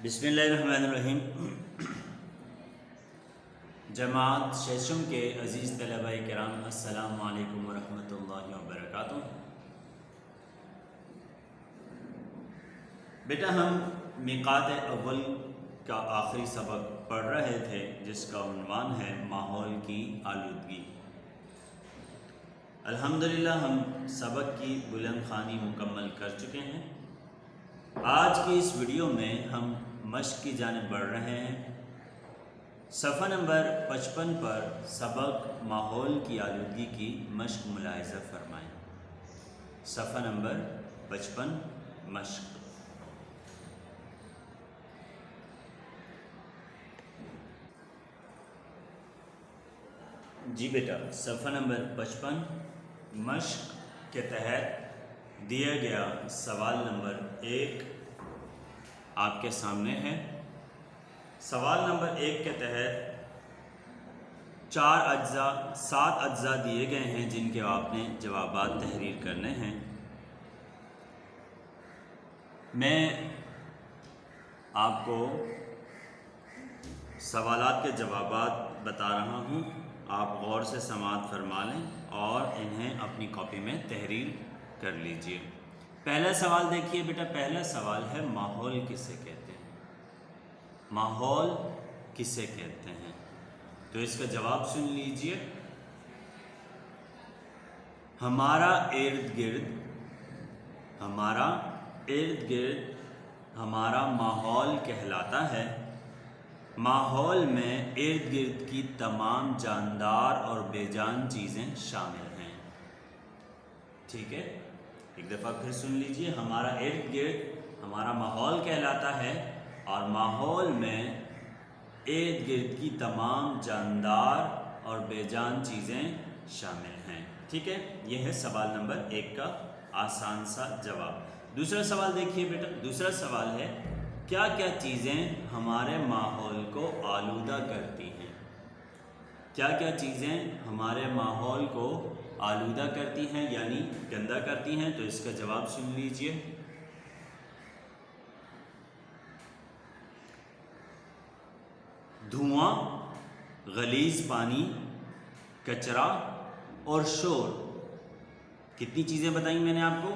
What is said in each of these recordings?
بسم اللہ الرحمن الرحیم۔ جماعت ششم کے عزیز طلباء کرام، السلام علیکم ورحمۃ اللہ وبرکاتہ۔ بیٹا ہم میقات اول کا آخری سبق پڑھ رہے تھے جس کا عنوان ہے ماحول کی آلودگی۔ الحمدللہ ہم سبق کی بلند خوانی مکمل کر چکے ہیں۔ آج کی اس ویڈیو میں ہم مشق کی جانب بڑھ رہے ہیں۔ صفحہ نمبر 55 پر سبق ماحول کی آلودگی کی مشق ملاحظہ فرمائیں۔ صفحہ نمبر 55 مشق۔ جی بیٹا، صفحہ نمبر 55 مشق کے تحت دیا گیا سوال نمبر 1 آپ کے سامنے ہے۔ سوال نمبر 1 کے تحت 7 اجزاء دیے گئے ہیں جن کے آپ نے جوابات تحریر کرنے ہیں۔ میں آپ کو سوالات کے جوابات بتا رہا ہوں، آپ غور سے سماعت فرما لیں اور انہیں اپنی کاپی میں تحریر کر لیجئے۔ پہلا سوال دیکھیے بیٹا، پہلا سوال ہے ماحول کسے کہتے ہیں؟ ماحول کسے کہتے ہیں؟ تو اس کا جواب سن لیجئے۔ ہمارا ارد گرد ہمارا ماحول کہلاتا ہے۔ ماحول میں ارد گرد کی تمام جاندار اور بے جان چیزیں شامل ہیں۔ ٹھیک ہے، ایک دفعہ پھر سن لیجئے۔ ہمارا ارد گرد ہمارا ماحول کہلاتا ہے اور ماحول میں ارد گرد کی تمام جاندار اور بے جان چیزیں شامل ہیں۔ ٹھیک ہے، یہ ہے سوال نمبر 1 کا آسان سا جواب۔ دوسرا سوال دیکھیے بیٹا، دوسرا سوال ہے کیا کیا چیزیں ہمارے ماحول کو آلودہ کرتی ہیں؟ کیا کیا چیزیں ہمارے ماحول کو آلودہ کرتی ہیں یعنی گندا کرتی ہیں؟ تو اس کا جواب سن لیجئے۔ دھواں، غلیظ پانی، کچرا اور شور۔ کتنی چیزیں بتائیں میں نے آپ کو؟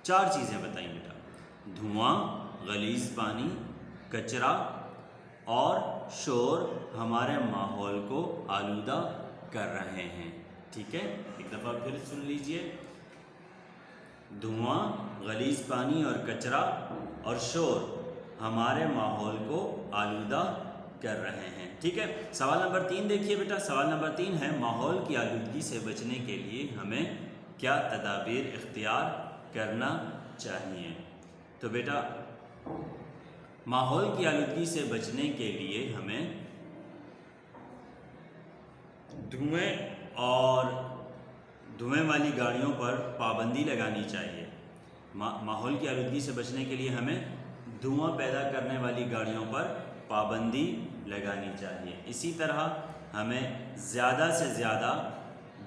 4 چیزیں بتائیں بیٹا۔ دھواں، غلیظ پانی، کچرا اور شور ہمارے ماحول کو آلودہ کر رہے ہیں۔ ٹھیک ہے، ایک دفعہ پھر سن لیجئے۔ دھواں، غلیظ پانی اور کچرا اور شور ہمارے ماحول کو آلودہ کر رہے ہیں۔ ٹھیک ہے، سوال نمبر 3 دیکھیے بیٹا۔ سوال نمبر 3 ہے ماحول کی آلودگی سے بچنے کے لیے ہمیں کیا تدابیر اختیار کرنا چاہیے؟ تو بیٹا ماحول کی آلودگی سے بچنے کے لیے ہمیں دھوئیں والی گاڑیوں پر پابندی لگانی چاہیے۔ ماحول کی آلودگی سے بچنے کے لیے ہمیں دھواں پیدا کرنے والی گاڑیوں پر پابندی لگانی چاہیے۔ اسی طرح ہمیں زیادہ سے زیادہ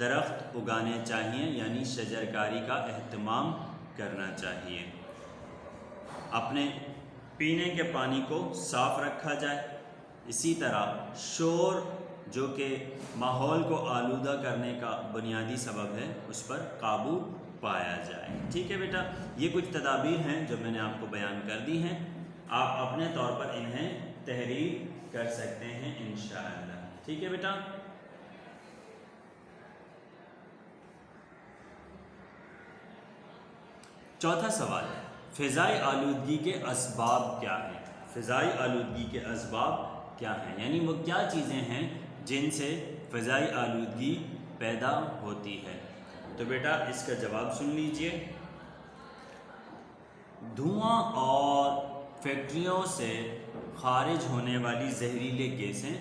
درخت اگانے چاہیے یعنی شجرکاری کا اہتمام کرنا چاہیے۔ اپنے پینے کے پانی کو صاف رکھا جائے۔ اسی طرح شور جو کہ ماحول کو آلودہ کرنے کا بنیادی سبب ہے اس پر قابو پایا جائے۔ ٹھیک ہے بیٹا، یہ کچھ تدابیر ہیں جو میں نے آپ کو بیان کر دی ہیں، آپ اپنے طور پر انہیں تحریر کر سکتے ہیں انشاءاللہ۔ ٹھیک ہے بیٹا، چوتھا سوال ہے فضائی آلودگی کے اسباب کیا ہیں؟ فضائی آلودگی کے اسباب کیا ہیں یعنی وہ کیا چیزیں ہیں جن سے فضائی آلودگی پیدا ہوتی ہے؟ تو بیٹا اس کا جواب سن لیجئے۔ دھواں اور فیکٹریوں سے خارج ہونے والی زہریلے گیسیں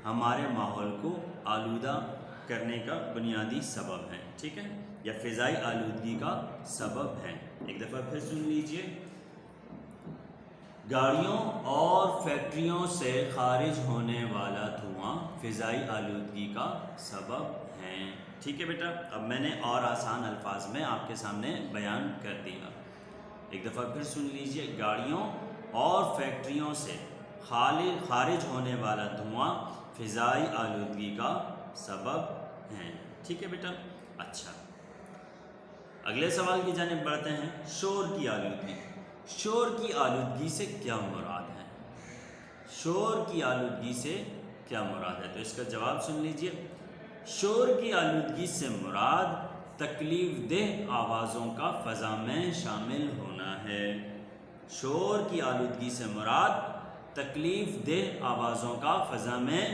ہمارے ماحول کو آلودہ کرنے کا بنیادی سبب ہیں۔ ٹھیک ہے، یا فضائی آلودگی کا سبب ہے۔ ایک دفعہ پھر سن لیجئے۔ گاڑیوں اور فیکٹریوں سے خارج ہونے والا دھواں فضائی آلودگی کا سبب ہیں۔ ٹھیک ہے بیٹا، اب میں نے اور آسان الفاظ میں آپ کے سامنے بیان کر دیا۔ ایک دفعہ پھر سن لیجئے۔ گاڑیوں اور فیکٹریوں سے خارج ہونے والا دھواں فضائی آلودگی کا سبب ہیں۔ ٹھیک ہے بیٹا، اچھا اگلے سوال کی جانب بڑھتے ہیں۔ شور کی آلودگی، شور کی آلودگی سے کیا مراد ہے؟ شور کی آلودگی سے کیا مراد ہے؟ تو اس کا جواب سن لیجئے۔ شور کی آلودگی سے مراد تکلیف دہ آوازوں کا فضا میں شامل ہونا ہے۔ شور کی آلودگی سے مراد تکلیف دہ آوازوں کا فضا میں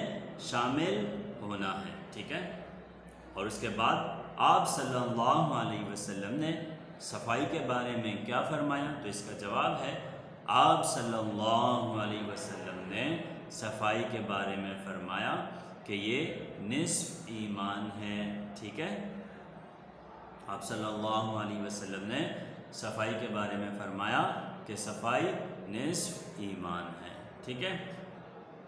شامل ہونا ہے۔ ٹھیک ہے، اور اس کے بعد آپ صلی اللہ علیہ وسلم نے صفائی کے بارے میں کیا فرمایا؟ تو اس کا جواب ہے آپ صلی اللہ علیہ وسلم نے صفائی کے بارے میں فرمایا کہ یہ نصف ایمان ہے۔ ٹھیک ہے، آپ صلی اللہ علیہ وسلم نے صفائی کے بارے میں فرمایا کہ صفائی نصف ایمان ہے۔ ٹھیک ہے،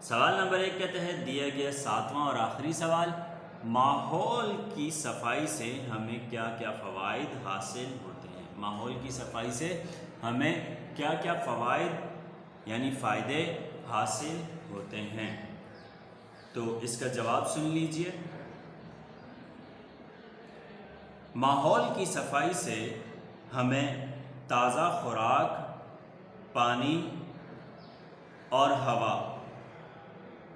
سوال نمبر 1 کے تحت دیا گیا 7واں اور آخری سوال، ماحول کی صفائی سے ہمیں کیا کیا فوائد حاصل ہوتے ہیں؟ ماحول کی صفائی سے ہمیں کیا کیا فوائد یعنی فائدے حاصل ہوتے ہیں؟ تو اس کا جواب سن لیجئے۔ ماحول کی صفائی سے ہمیں تازہ خوراک، پانی اور ہوا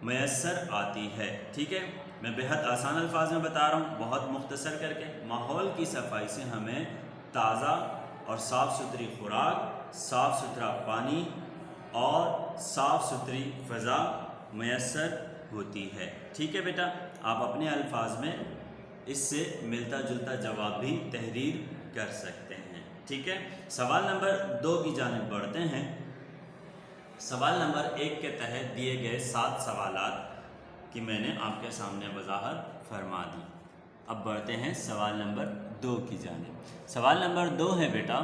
میسر آتی ہے۔ ٹھیک ہے، میں بہت آسان الفاظ میں بتا رہا ہوں، بہت مختصر کر کے۔ ماحول کی صفائی سے ہمیں تازہ اور صاف ستھری خوراک، صاف ستھرا پانی اور صاف ستھری فضا میسر ہوتی ہے۔ ٹھیک ہے بیٹا، آپ اپنے الفاظ میں اس سے ملتا جلتا جواب بھی تحریر کر سکتے ہیں۔ ٹھیک ہے، سوال نمبر 2 کی جانب بڑھتے ہیں۔ سوال نمبر 1 کے تحت دیے گئے 7 سوالات کی میں نے آپ کے سامنے وضاحت فرما دی۔ اب بڑھتے ہیں سوال نمبر 2 کی جانب۔ سوال نمبر 2 ہے بیٹا،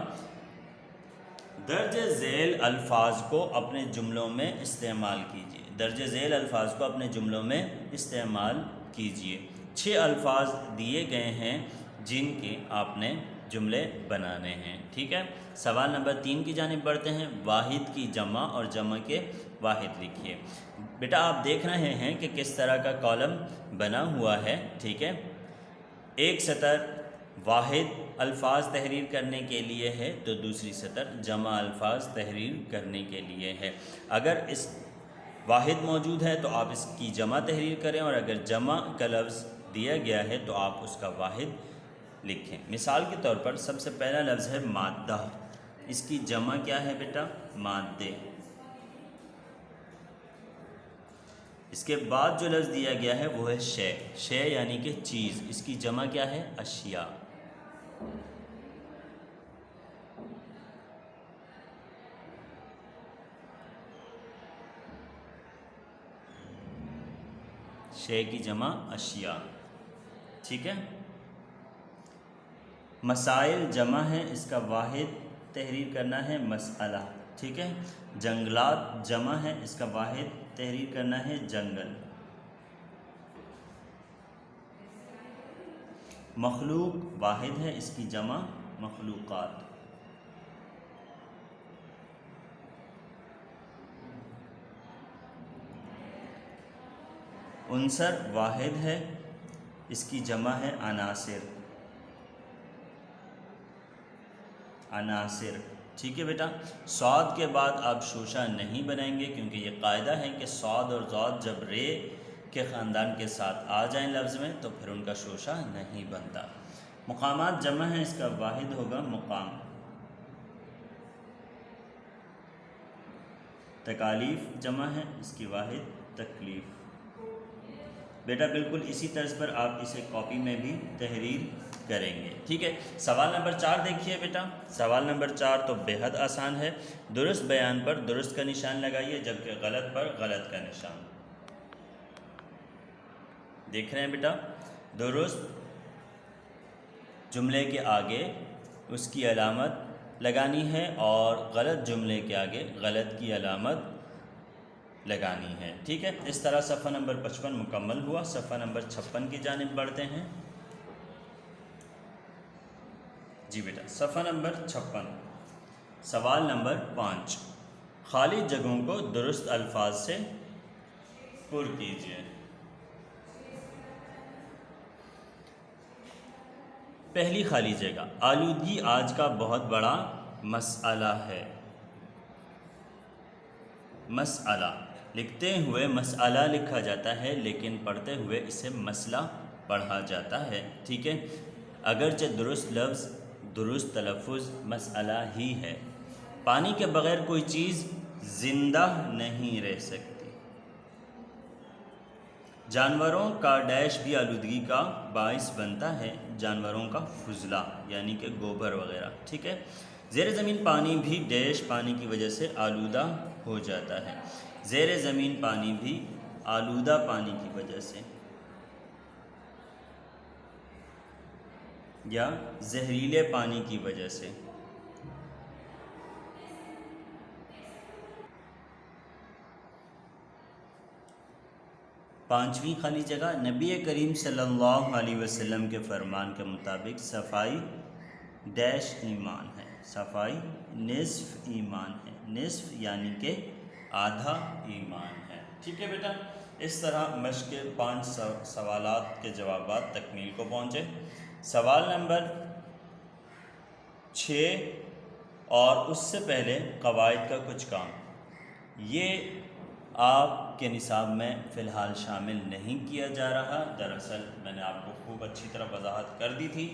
درج ذیل الفاظ کو اپنے جملوں میں استعمال کیجیے۔ درج ذیل الفاظ کو اپنے جملوں میں استعمال کیجیے۔ 6 الفاظ دیے گئے ہیں جن کے آپ نے جملے بنانے ہیں۔ ٹھیک ہے، سوال نمبر 3 کی جانب بڑھتے ہیں۔ واحد کی جمع اور جمع کے واحد لکھیے۔ بیٹا آپ دیکھ رہے ہیں کہ کس طرح کا کالم بنا ہوا ہے۔ ٹھیک ہے، ایک سطر واحد الفاظ تحریر کرنے کے لیے ہے تو دوسری سطر جمع الفاظ تحریر کرنے کے لیے ہے۔ اگر اس واحد موجود ہے تو آپ اس کی جمع تحریر کریں، اور اگر جمع کا لفظ دیا گیا ہے تو آپ اس کا واحد لکھیں۔ مثال کے طور پر سب سے پہلا لفظ ہے مادہ، اس کی جمع کیا ہے بیٹا؟ مادے۔ اس کے بعد جو لفظ دیا گیا ہے وہ ہے شے، شے یعنی کہ چیز، اس کی جمع کیا ہے؟ اشیاء۔ شے کی جمع اشیاء۔ ٹھیک ہے، مسائل جمع ہے، اس کا واحد تحریر کرنا ہے مسئلہ۔ ٹھیک ہے، جنگلات جمع ہے، اس کا واحد تحریر کرنا ہے جنگل۔ مخلوق واحد ہے، اس کی جمع مخلوقات۔ عنصر واحد ہے، اس کی جمع ہے عناصر، عناصر۔ ٹھیک ہے بیٹا، صاد کے بعد آپ شوشہ نہیں بنائیں گے، کیونکہ یہ قاعدہ ہے کہ صاد اور ضاد جب رے کے خاندان کے ساتھ آ جائیں لفظ میں تو پھر ان کا شوشہ نہیں بنتا۔ مقامات جمع ہے، اس کا واحد ہوگا مقام۔ تکالیف جمع ہے، اس کی واحد تکلیف۔ بیٹا بالکل اسی طرز پر آپ اسے کاپی میں بھی تحریر کریں گے۔ ٹھیک ہے، سوال نمبر 4 دیکھیے بیٹا۔ سوال نمبر 4 تو بے حد آسان ہے۔ درست بیان پر درست کا نشان لگائیے، جبکہ غلط پر غلط کا نشان۔ دیکھ رہے ہیں بیٹا، درست جملے کے آگے اس کی علامت لگانی ہے اور غلط جملے کے آگے غلط کی علامت لگانی ہے۔ ٹھیک ہے، اس طرح صفحہ نمبر 55 مکمل ہوا۔ صفحہ نمبر 56 کی جانب بڑھتے ہیں۔ جی بیٹا، صفحہ نمبر 56 سوال نمبر 5، خالی جگہوں کو درست الفاظ سے پر کیجیے۔ پہلی خالی جگہ، آلودگی آج کا بہت بڑا مسئلہ ہے۔ مسئلہ لکھتے ہوئے مسئلہ لکھا جاتا ہے، لیکن پڑھتے ہوئے اسے مسئلہ پڑھا جاتا ہے، ٹھیک ہے۔ اگرچہ درست لفظ، درست تلفظ مسئلہ ہی ہے۔ پانی کے بغیر کوئی چیز زندہ نہیں رہ سکتی۔ جانوروں کا ڈیش بھی آلودگی کا باعث بنتا ہے، جانوروں کا فضلہ یعنی کہ گوبر وغیرہ، ٹھیک ہے۔ زیر زمین پانی بھی ڈیش پانی کی وجہ سے آلودہ ہو جاتا ہے، زیر زمین پانی بھی آلودہ پانی کی وجہ سے یا زہریلے پانی کی وجہ سے۔ پانچویں خالی جگہ، نبی کریم صلی اللہ علیہ وسلم کے فرمان کے مطابق صفائی ڈیش ایمان ہے، صفائی نصف ایمان ہے، نصف یعنی کہ آدھا ایمان ہے، ٹھیک ہے بیٹا۔ اس طرح مشق کے 5 سوالات کے جوابات تکمیل کو پہنچے۔ سوال نمبر 6 اور اس سے پہلے قواعد کا کچھ کام، یہ آپ کے نصاب میں فی الحال شامل نہیں کیا جا رہا۔ دراصل میں نے آپ کو خوب اچھی طرح وضاحت کر دی تھی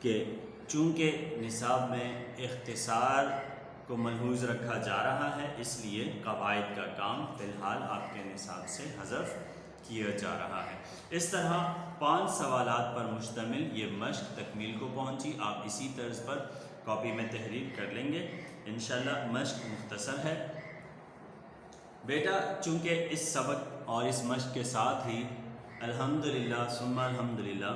کہ چونکہ نصاب میں اختصار کو ملحوظ رکھا جا رہا ہے، اس لیے قواعد کا کام فی الحال آپ کے نصاب سے حذف کیا جا رہا ہے۔ اس طرح 5 سوالات پر مشتمل یہ مشق تکمیل کو پہنچی۔ آپ اسی طرز پر کاپی میں تحریر کر لیں گے، انشاءاللہ۔ مشق مختصر ہے بیٹا، چونکہ اس سبق اور اس مشق کے ساتھ ہی الحمدللہ ثم الحمدللہ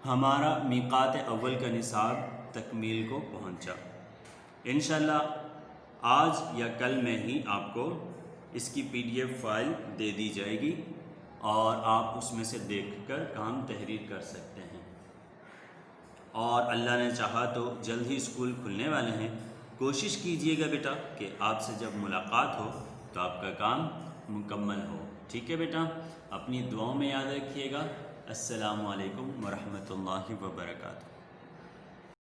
ہمارا میقات اول کا نصاب تکمیل کو پہنچا۔ انشاءاللہ آج یا کل میں ہی آپ کو اس کی PDF فائل دے دی جائے گی اور آپ اس میں سے دیکھ کر کام تحریر کر سکتے ہیں، اور اللہ نے چاہا تو جلد ہی اسکول کھلنے والے ہیں۔ کوشش کیجئے گا بیٹا کہ آپ سے جب ملاقات ہو تو آپ کا کام مکمل ہو، ٹھیک ہے بیٹا۔ اپنی دعاؤں میں یاد رکھیے گا۔ السلام علیکم ورحمۃ اللہ وبرکاتہ۔